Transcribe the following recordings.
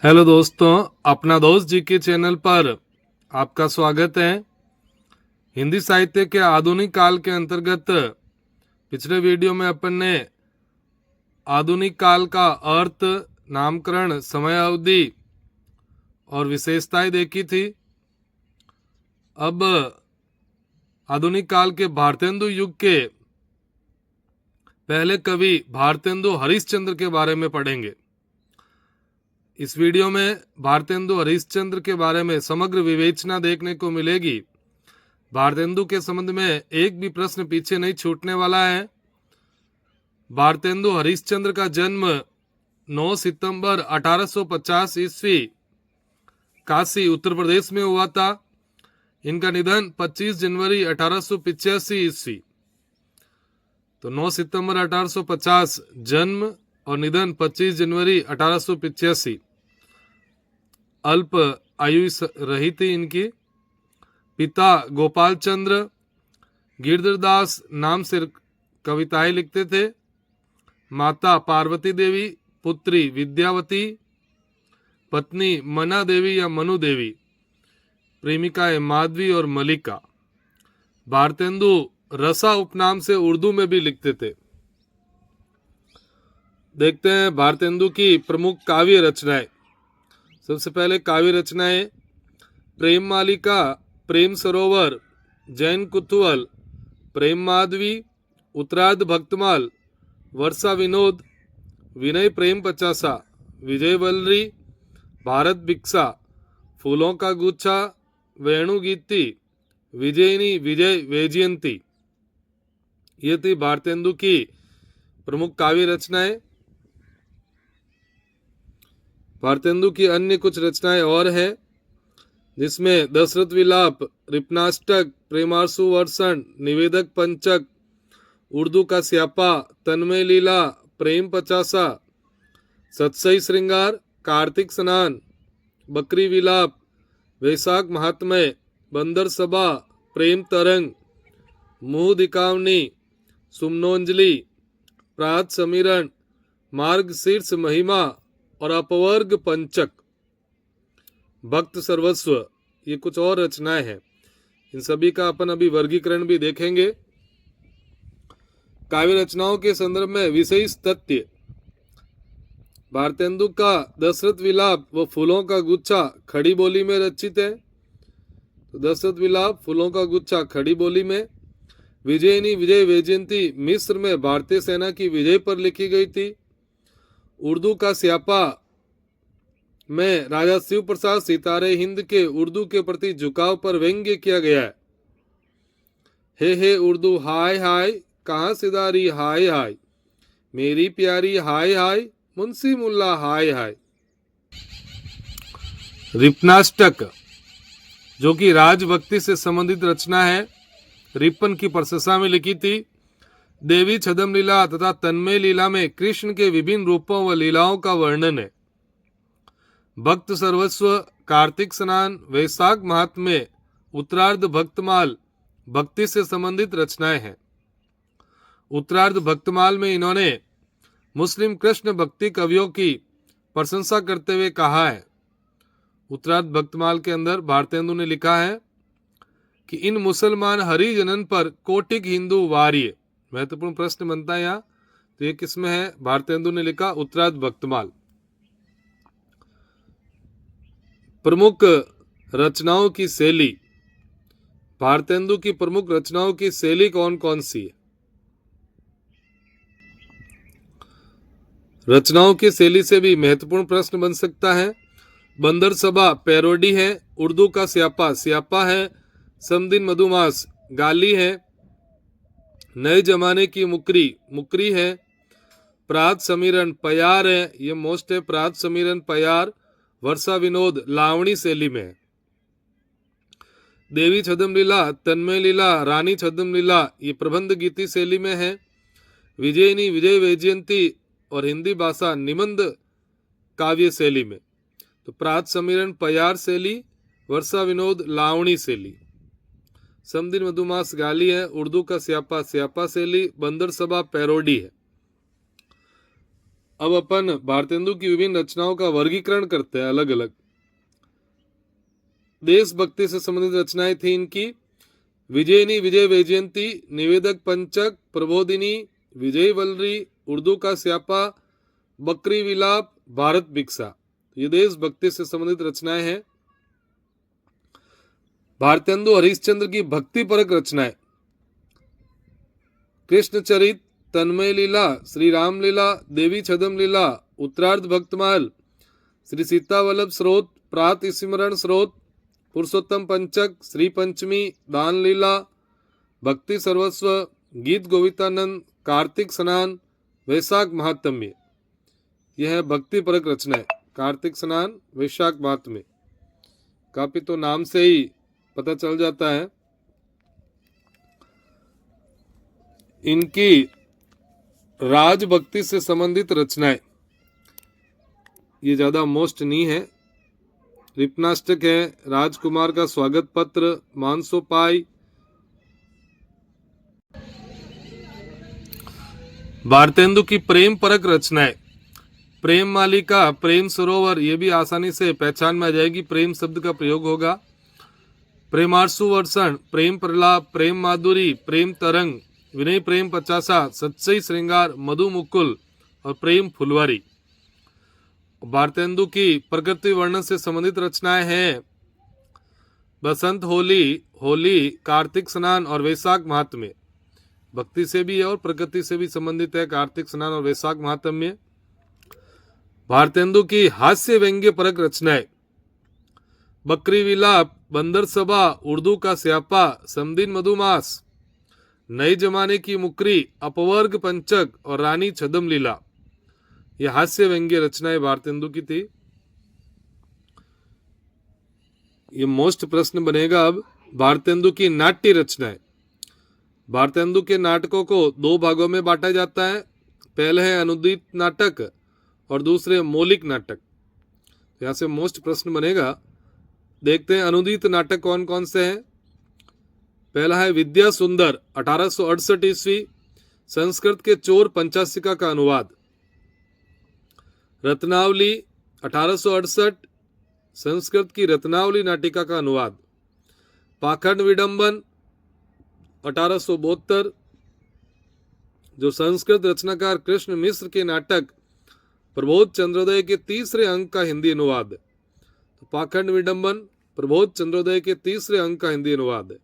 Hello दोस्तों, अपना दोस्त जी के चैनल पर आपका स्वागत है। हिंदी साहित्य के आधुनिक काल के अंतर्गत पिछले वीडियो में अपन ने आधुनिक काल का अर्थ, नामकरण, समय अवधि और विशेषताएं देखी थी। अब आधुनिक काल के भारतेंदु युग के पहले कवि भारतेंदु हरिश्चंद्र के बारे में पढ़ेंगे। इस वीडियो में भारतेंदु हरिश्चंद्र के बारे में समग्र विवेचना देखने को मिलेगी। भारतेंदु के संबंध में एक भी प्रश्न पीछे नहीं छूटने वाला है। भारतेंदु हरिश्चंद्र का जन्म 9 सितंबर 1850 ईस्वी काशी उत्तर प्रदेश में हुआ था। इनका निधन 25 जनवरी 1885 ईस्वी। तो 9 सितंबर 1850 जन्म और निधन 25 जनवरी 1885। अल्प आयु रही थी इनकी। पिता गोपाल चंद्र गिरधरदास नाम से कविताएं लिखते थे। माता पार्वती देवी, पुत्री विद्यावती, पत्नी मना देवी या मनु देवी, प्रेमिकाएं माधवी और मलिका। भारतेंदु रसा उपनाम से उर्दू में भी लिखते थे। देखते हैं भारतेंदु की प्रमुख काव्य रचनाएं। सबसे पहले काव्य रचनाएं: प्रेम मालिका, प्रेम सरोवर, जैन कुतूहल, प्रेम माधवी, उत्तरार्ध भक्तमाल, वर्षा विनोद, विनय प्रेम पचासा, विजय वल्लरी, भारत भिक्षा, फूलों का गुच्छा, वेणुगीति, विजयिनी, विजय वैजयंती। ये थी भारतेंदु की प्रमुख काव्य रचनाएं। भारतेंदु की अन्य कुछ रचनाएं और हैं, जिसमें दशरथ विलाप, रिपनाष्टक, प्रेमारसु वर्षण, निवेदक पंचक, उर्दू का स्यापा, तन्मय लीला, प्रेम पचासा, सत्सई श्रृंगार, कार्तिक स्नान, बकरी विलाप, वैशाख महात्म्य, बंदर सभा, प्रेम तरंग, मुँह दिकावनी, सुमनोंजलि, प्रात समीरण, मार्ग शीर्ष महिमा और अपवर्ग पंचक, भक्त सर्वस्व। ये कुछ और रचनाएं हैं। इन सभी का अपन अभी वर्गीकरण भी देखेंगे। काव्य रचनाओं के संदर्भ में विशेष तथ्य: भारतेंदु का दशरथ विलाप व फूलों का गुच्छा खड़ी बोली में रचित है। तो दशरथ विलाप, फूलों का गुच्छा खड़ी बोली में। विजयिनी, विजय वैजयंती मिस्र में भारतीय सेना की विजय पर लिखी गई थी। उर्दू का स्यापा में राजा शिव प्रसाद सितारे हिंद के उर्दू के प्रति झुकाव पर व्यंग्य किया गया है। हे उर्दू हाय हाय, कहाँ सिदारी हाय हाय, मेरी प्यारी हाय हाय, मुंशी मुल्ला हाय हाय। रिपनाष्टक, जो कि राजभक्ति से संबंधित रचना है, रिपन की प्रशंसा में लिखी थी। देवी छदम लीला तथा तन्मय लीला में कृष्ण के विभिन्न रूपों व लीलाओं का वर्णन है। भक्त सर्वस्व, कार्तिक स्नान, वैशाख महात्म्य, उत्तरार्ध भक्तमाल भक्ति से संबंधित रचनाएं हैं। उत्तरार्ध भक्तमाल में इन्होंने मुस्लिम कृष्ण भक्ति कवियों की प्रशंसा करते हुए कहा है। उत्तरार्ध भक्तमाल के अंदर भारतेंदु ने लिखा है कि इन मुसलमान हरिजनन पर कोटिक हिंदू वार्य। महत्वपूर्ण प्रश्न बनता है यहाँ, तो ये किसमें है? भारतेंदु ने लिखा उत्तरार्ध भक्तमाल। प्रमुख रचनाओं की शैली: भारतेंदु की प्रमुख रचनाओं की शैली कौन कौन सी है? रचनाओं की शैली से भी महत्वपूर्ण प्रश्न बन सकता है। बंदर सभा पैरोडी है। उर्दू का स्यापा, स्यापा है। समदिन मधुमास गाली है। नए जमाने की मुकरी, मुकरी है। प्रात समीरण प्यार है, ये मोस्ट है। प्रात समीरण प्यार। वर्षा विनोद लावणी शैली में है। देवी छदम लीला, तन्मय लीला, रानी छदम लीला, ये प्रबंध गीति शैली में है। विजयिनी, विजय वैजयंती और हिंदी भाषा निबंध काव्य शैली में। तो प्रात समीरण प्यार शैली, वर्षा विनोद लावणी शैली। समदिन मधुमास गाली है। उर्दू का स्यापा, स्यापा शैली। बंदर सभा पैरोडी है। अब अपन भारतेंदु की विभिन्न रचनाओं का वर्गीकरण करते हैं अलग अलग। देशभक्ति से संबंधित रचनाएं थी इनकी विजयनी, विजय वैजयंती, निवेदक पंचक, प्रबोधिनी, विजय वल्लरी, उर्दू का स्यापा, बकरी विलाप, भारत भिक्षा, ये देशभक्ति से संबंधित रचनाएं हैं। भारतेंदु हरिश्चंद्र की भक्ति परक रचनाएं कृष्णचरित, तन्मय लीला, श्री राम लीला, देवी छदम लीला, उत्तरार्ध भक्तमाल, श्री सीता वल्लभ स्रोत, प्रात स्मरण स्रोत, पुरुषोत्तम पंचक, श्री पंचमी, दान लीला, भक्ति सर्वस्व, गीत गोवितानंद, कार्तिक स्नान, वैशाख महात्म्य, यह है भक्ति परक रचनाएं। कार्तिक स्नान, वैशाख महात्म्य, काफी तो नाम से ही पता चल जाता है। इनकी राजभक्ति से संबंधित रचनाएं, ये ज्यादा मोस्ट नहीं है। रिपनाष्टक है, राजकुमार का स्वागत पत्र, मानसोपाय। भारतेंदु की प्रेम परक रचनाएं प्रेम मालिका, प्रेम सरोवर, ये भी आसानी से पहचान में आ जाएगी, प्रेम शब्द का प्रयोग होगा। प्रेमारसु वर्षण, प्रेम प्रलाप, प्रेम माधुरी, प्रेम तरंग, विनय प्रेम पचासा, सच्चई श्रृंगार, मधु मुकुल और प्रेम फुलवारी। भारतेंदु की प्रकृति वर्णन से संबंधित रचनाएं हैं बसंत होली, होली, कार्तिक स्नान और वैशाख महात्म्य, भक्ति से भी है और प्रकृति से भी संबंधित है कार्तिक स्नान और वैशाख महात्म्य। भारतेंदु की हास्य व्यंग्य परक रचनाएं बकरी विलाप, बंदर सभा, उर्दू का स्यापा, समदिन मधुमास, नए जमाने की मुकरी, अपवर्ग पंचक और रानी छदम लीला, यह हास्य व्यंग्य रचनाएं भारतेंदु की थी। ये मोस्ट प्रश्न बनेगा अब, भारतेंदु की नाट्य रचनाएं। भारतेंदु के नाटकों को दो भागों में बांटा जाता है, पहले है अनुदित नाटक और दूसरे मौलिक नाटक। यहां से मोस्ट प्रश्न बनेगा, देखते हैं अनुदित नाटक कौन कौन से हैं। पहला है विद्या सुंदर, 1868 ईस्वी, संस्कृत के चोर पंचाशिका का अनुवाद। रत्नावली, 1868, संस्कृत की रत्नावली नाटिका का अनुवाद। पाखंड विडंबन, 1872, जो संस्कृत रचनाकार कृष्ण मिश्र के नाटक प्रबोध चंद्रोदय के तीसरे अंक का हिंदी अनुवाद। तो पाखंड विडंबन प्रबोध चंद्रोदय के तीसरे अंक का हिंदी अनुवाद है।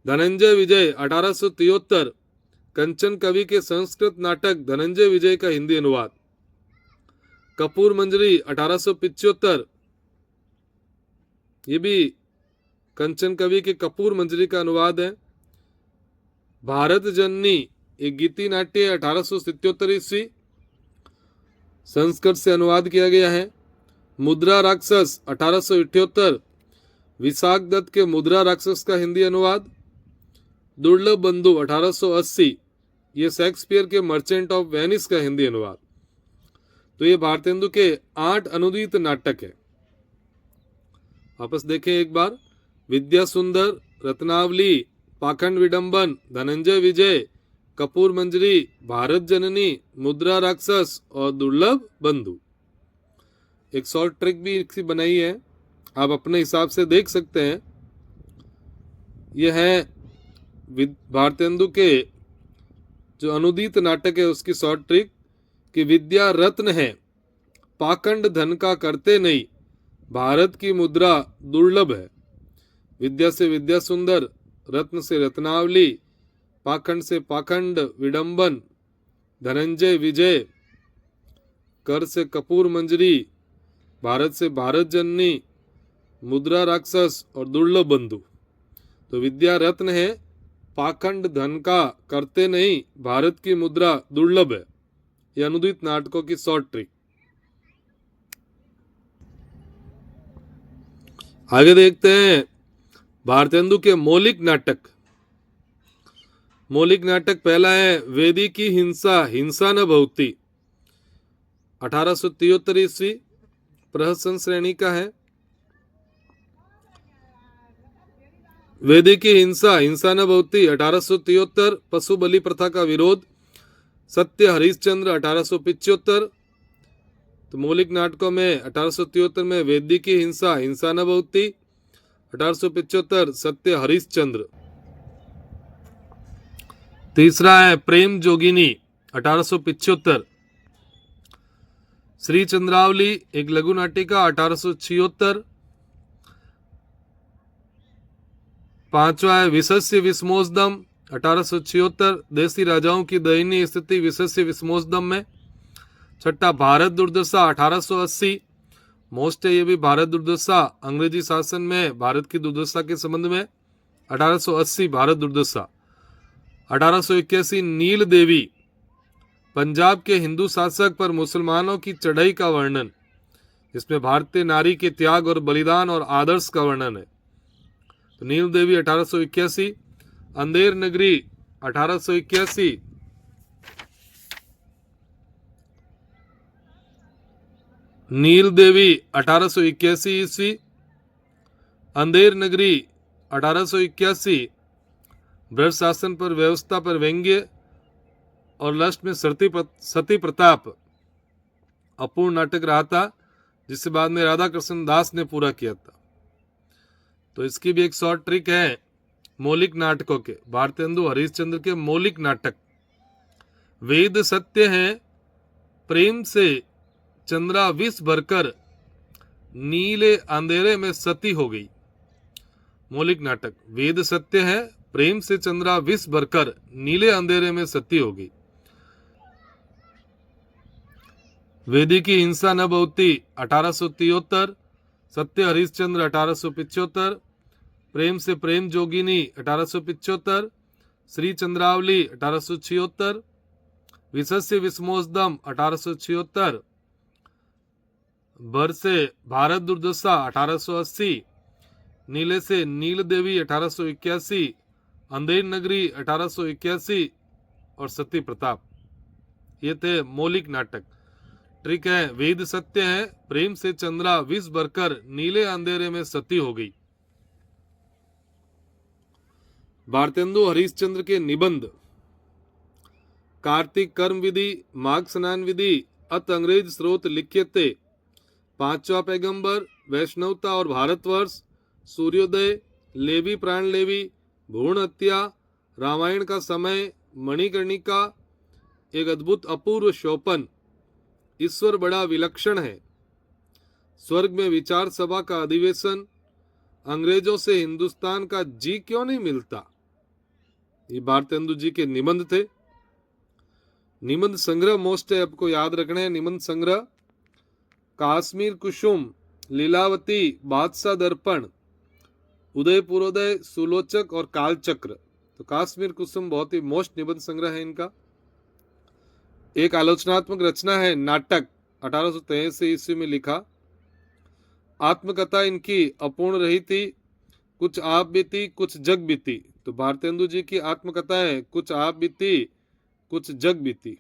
धनंजय विजय, 1873, कंचन कवि के संस्कृत नाटक धनंजय विजय का हिंदी अनुवाद। कपूर मंजरी, 1875, ये भी कंचन कवि के कपूर मंजरी का अनुवाद है। भारत जननी, एक गीति नाट्य, 1877 ईस्वी, संस्कृत से अनुवाद किया गया है। मुद्रा राक्षस, 1878, विशाख दत्त के मुद्रा राक्षस का हिंदी अनुवाद। दुर्लभ बंधु, 1880, ये शेक्सपियर के मर्चेंट ऑफ वेनिस का हिंदी अनुवाद। तो ये भारतेंदु के 8 अनुदित नाटक है। वापस देखें एक बार, विद्या सुंदर, रत्नावली, पाखंड विडंबन, धनंजय विजय, कपूर मंजरी, भारत जननी, मुद्रा राक्षस और दुर्लभ बंधु। एक शॉर्ट ट्रिक भी इसकी बनाई है, आप अपने हिसाब से देख सकते हैं। यह है भारतेंदु के जो अनुदित नाटक है उसकी शॉर्ट ट्रिक कि विद्या रत्न है, पाखंड धन का करते नहीं, भारत की मुद्रा दुर्लभ है। विद्या से विद्या सुंदर, रत्न से रत्नावली, पाखंड से पाखंड विडंबन, धनंजय विजय, कर से कपूर मंजरी, भारत से भारत जननी, मुद्रा राक्षस और दुर्लभ बंधु। तो विद्या रत्न है, पाखंड धन का करते नहीं, भारत की मुद्रा दुर्लभ है। यह अनुदित नाटकों की शॉर्ट ट्रिक। आगे देखते हैं भारतेंदु के मौलिक नाटक। मौलिक नाटक पहला है वेदी की हिंसा, हिंसा न भवती, 1873 ईस्वी, प्रहसन श्रेणी का है। वेदी की हिंसा, हिंसा न भवती, 1873, पशु बलि प्रथा का विरोध, सत्य हरिश्चंद्र 1875। तो मौलिक नाटकों में 1873 में वेदी की हिंसा, हिंसा न बहुती। 1875 सत्य हरिश्चंद्र। तीसरा है प्रेम जोगिनी 1875। श्री चंद्रावली एक लघु नाटिका 1876। पांचवा है विसस्य विस्मोसदम 1876, देसी राजाओं की दयनीय स्थिति विसस्य विस्मोसदम में। छठा भारत दुर्दशा 1880, मोस्ट है ये भी भारत दुर्दशा, अंग्रेजी शासन में भारत की दुर्दशा के संबंध में। 1880 भारत दुर्दशा। 1881 नील देवी, पंजाब के हिंदू शासक पर मुसलमानों की चढ़ाई का वर्णन, जिसमें भारतीय नारी के त्याग और बलिदान और आदर्श का वर्णन है। तो नील देवी 1881। अंधेर नगरी 1881। नील देवी 1881 ईस्वी। अंधेर नगरी 1881। ब्रज शासन पर व्यवस्था पर व्यंग्य और लस्ट में सती प्रताप अपूर्ण नाटक रहा था, जिसे बाद में राधा कृष्ण दास ने पूरा किया था। तो इसकी भी एक शॉर्ट ट्रिक है मौलिक नाटकों के। भारतेंदु हरिश्चंद्र के मौलिक नाटक। वेद सत्य है, प्रेम से चंद्रा विष भरकर नीले अंधेरे में सती हो गई। मौलिक नाटक। वेद सत्य है, प्रेम से चंद्रा विष भरकर नीले अंधेरे में सती हो गई। वेदी की हिंसा न बहुती 1873। सत्य हरिश्चंद्र 1875। प्रेम से प्रेम जोगिनी 1875। श्री चंद्रावली 1876। विसस्य विस्मोसदम 1876। बर से भारत दुर्दशा 1880। नीले से नील देवी 1881। अंधेर नगरी 1881 और सती प्रताप। ये थे मौलिक नाटक। ट्रिक है वेद सत्य है, प्रेम से चंद्रा विष भरकर नीले अंधेरे में सती हो गई। भारतेंदु हरिश्चंद्र के निबंध। कार्तिक कर्म विधि, माघ स्नान विधि, अत अंग्रेज स्रोत लिखे थे। पांचवा पैगंबर, वैष्णवता और भारतवर्ष, सूर्योदय, लेवी प्राण लेवी, भ्रूण हत्या, रामायण का समय, मणिकर्णिका, एक अद्भुत अपूर्व शोपन, ईश्वर बड़ा विलक्षण है, स्वर्ग में विचार सभा का अधिवेशन, अंग्रेजों से हिंदुस्तान का जी क्यों नहीं मिलता। ये भारतेंदु जी के निबंध थे। निबंध संग्रह मोस्ट है, आपको याद रखना है। निबंध संग्रह काश्मीर कुसुम, लीलावती, बादशाह दर्पण, उदयपुरोदय, सुलोचक और कालचक्र। तो काश्मीर कुसुम बहुत ही मोस्ट निबंध संग्रह है इनका। एक आलोचनात्मक रचना है नाटक 1883 ईस्वी में लिखा। आत्मकथा इनकी अपूर्ण रही थी, कुछ आप बीती कुछ जग बीती। तो भारतेंदु जी की आत्मकथा है कुछ आप बीती कुछ जग बीती।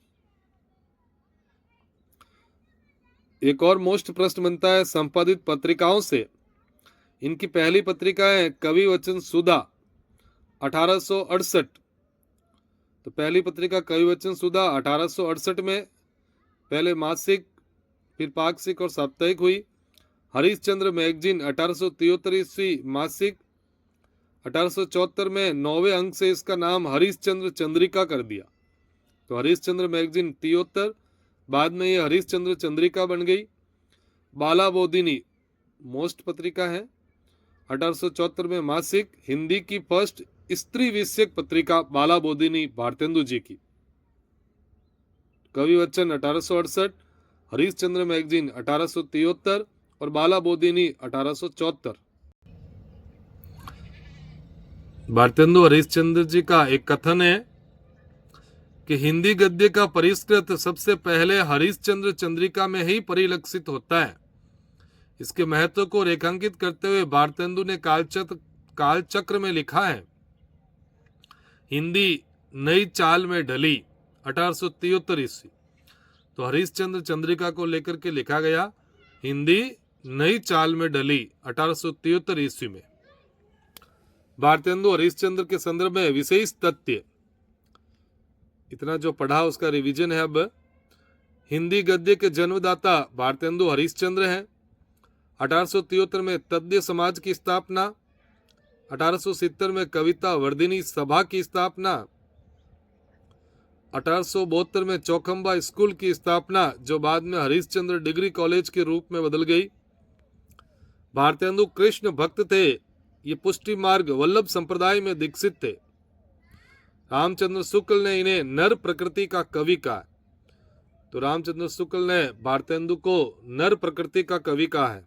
एक और मोस्ट प्रश्न बनता है संपादित पत्रिकाओं से। इनकी पहली पत्रिका है कवि वचन सुधा 1868। तो पहली पत्रिका कवि वचन सुधा 1868 में, पहले मासिक फिर पाक्षिक और साप्ताहिक हुई। हरिश्चंद्र मैगजीन 1873 ईस्वी मासिक। 1874 में 9वें अंक से इसका नाम हरिश्चंद्र चंद्रिका कर दिया। तो हरिश्चंद्र मैगजीन 73, बाद में ये हरिश्चंद्र चंद्रिका बन गई। बाला बोधिनी मोस्ट पत्रिका है 1874 में मासिक, हिंदी की फर्स्ट स्त्री विषयक पत्रिका बाला बोधिनी भारतेंदु जी की। कवि वचन 1868, हरिश्चंद्र मैगजीन 1873 और बाला बोधिनी 1874। भारतेंदु हरिश्चंद्र जी का एक कथन है कि हिंदी गद्य का परिष्कृत सबसे पहले हरिश्चंद्र चंद्रिका में ही परिलक्षित होता है। इसके महत्व को रेखांकित करते हुए भारतेंदु ने कालचक्र में लिखा है, हिंदी नई चाल में ढली 1873 ईस्वी। तो हरिश्चंद्र चंद्रिका को लेकर के लिखा गया, हिंदी नई चाल में ढली 1873 ईस्वी में। भारतेंदु हरिश्चंद्र के संदर्भ में विशेष तथ्य। इतना जो पढ़ा उसका रिवीजन है। अब हिंदी गद्य के जन्मदाता भारतेंदु हरिश्चंद्र हैं। 1873 में तद्य समाज की स्थापना, 1870 में कविता वर्धिनी सभा की स्थापना, 1872 में चौखंबा स्कूल की स्थापना जो बाद में हरिश्चंद्र डिग्री कॉलेज के रूप में बदल गई। भारतेंदु कृष्ण भक्त थे। ये पुष्टि मार्ग वल्लभ संप्रदाय में दीक्षित थे। रामचंद्र शुक्ल ने इन्हें नर प्रकृति का कवि कहा। तो रामचंद्र शुक्ल ने भारतेंदु को नर प्रकृति का कवि कहा है।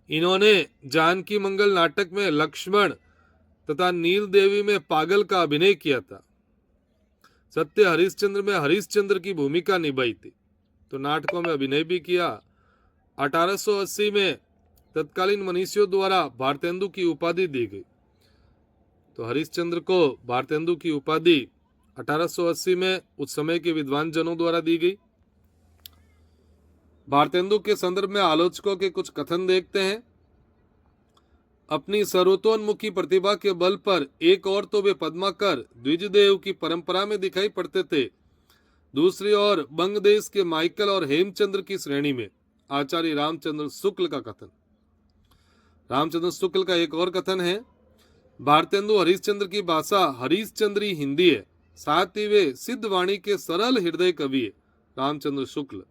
इन्होंने जानकी मंगल नाटक में लक्ष्मण तथा नील देवी में पागल का अभिनय किया था। सत्य हरिश्चंद्र में हरिश्चंद्र की भूमिका निभाई थी। तो नाटकों में अभिनय भी किया। 1880 में तत्कालीन मनीषियों द्वारा भारतेंदु की उपाधि दी गई। तो हरिश्चंद्र को भारतेंदु की उपाधि 1880 में उस समय के विद्वान जनों द्वारा दी गई। भारतेंदु के संदर्भ में आलोचकों के कुछ कथन देखते हैं। अपनी सर्वतोन्मुखी प्रतिभा के बल पर एक ओर तो वे पद्माकर द्विजदेव की परंपरा में दिखाई पड़ते थे, दूसरी ओर बंग देश के माइकल और हेमचंद्र की श्रेणी में। आचार्य रामचंद्र शुक्ल का कथन। रामचंद्र शुक्ल का एक और कथन है, भारतेंदु हरिश्चंद्र की भाषा हरिश्चंद्री हिंदी है, साथ ही वे सिद्ध वाणी के सरल हृदय कवि है। रामचंद्र शुक्ल।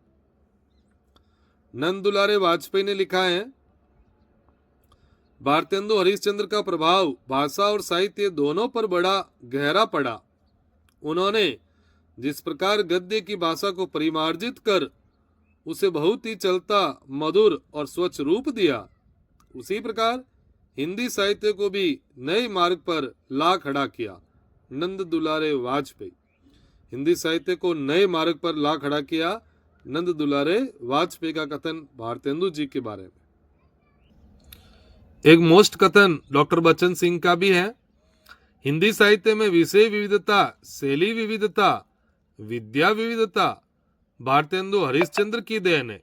नंद दुलारे वाजपेयी ने लिखा है, भारतेंदु हरिश्चंद्र का प्रभाव भाषा और साहित्य दोनों पर बड़ा गहरा पड़ा। उन्होंने जिस प्रकार गद्य की भाषा को परिमार्जित कर उसे बहुत ही चलता, मधुर और स्वच्छ रूप दिया, उसी प्रकार हिंदी साहित्य को भी नए मार्ग पर ला खड़ा किया। नंद दुलारे वाजपेयी। हिंदी साहित्य को नए मार्ग पर ला खड़ा किया, नंद दुलारे वाजपेयी का कथन भारतेंदु जी के बारे में। एक मोस्ट कथन डॉक्टर बच्चन सिंह का भी है। हिंदी साहित्य में विषय विविधता, शैली विविधता, विद्या विविधता भारतेंदु हरिश्चंद्र की देन है।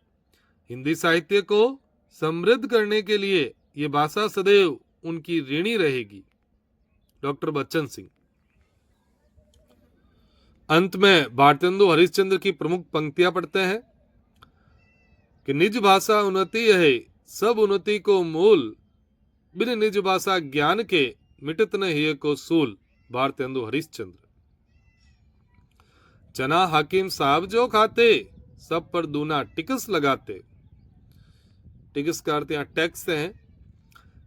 हिंदी साहित्य को समृद्ध करने के लिए ये भाषा सदैव उनकी ऋणी रहेगी। डॉक्टर बच्चन सिंह। अंत में भारतेंदु हरिश्चंद्र की प्रमुख पंक्तियां पढ़ते हैं कि निज भाषा उन्नति है, सब उन्नति को मूल, बिन निज भाषा ज्ञान के मिटत न हिय को सूल। भारतेंदु हरिश्चंद्र। चना हाकिम साहब जो खाते, सब पर दूना टिकस लगाते। टिकस का अर्थ यहाँ टैक्स है।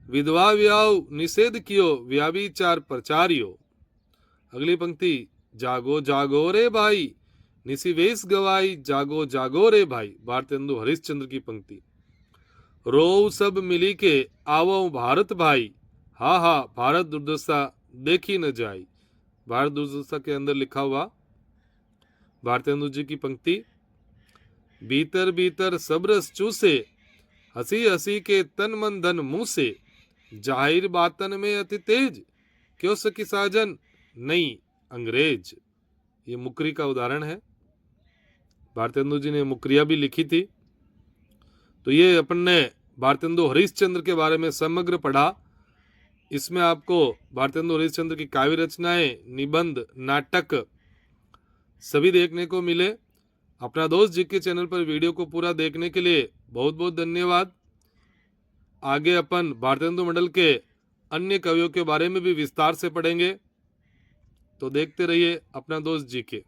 विधवा व्याव निषेध कियो, व्याभिचार प्रचारियो। अगली पंक्ति, जागो जागो रे भाई, निशिवेश गवाई, जागो जागो रे भाई। भारतेंदु हरिश्चंद्र की पंक्ति। रो सब मिली के आवो भारत भाई, हा हा भारत दुर्दशा देखी न जाई। भारत दुर्दशा के अंदर लिखा हुआ भारतेंदु जी की पंक्ति। भीतर भीतर सब रस चूसे, हंसी हंसी के तन मन धन मुंह से, जाहिर बातन में अति तेज, क्यों सकी साजन नहीं अंग्रेज। ये मुकरी का उदाहरण है। भारतेंदु जी ने मुकरिया भी लिखी थी। तो ये अपन ने भारतेंदु हरिश्चंद्र के बारे में समग्र पढ़ा। इसमें आपको भारतेंदु हरिश्चंद्र की काव्य रचनाएं, निबंध, नाटक सभी देखने को मिले। अपना दोस्त जी के चैनल पर वीडियो को पूरा देखने के लिए बहुत बहुत धन्यवाद। आगे अपन भारतेंदु मंडल के अन्य कवियों के बारे में भी विस्तार से पढ़ेंगे। तो देखते रहिए अपना दोस्त जी के।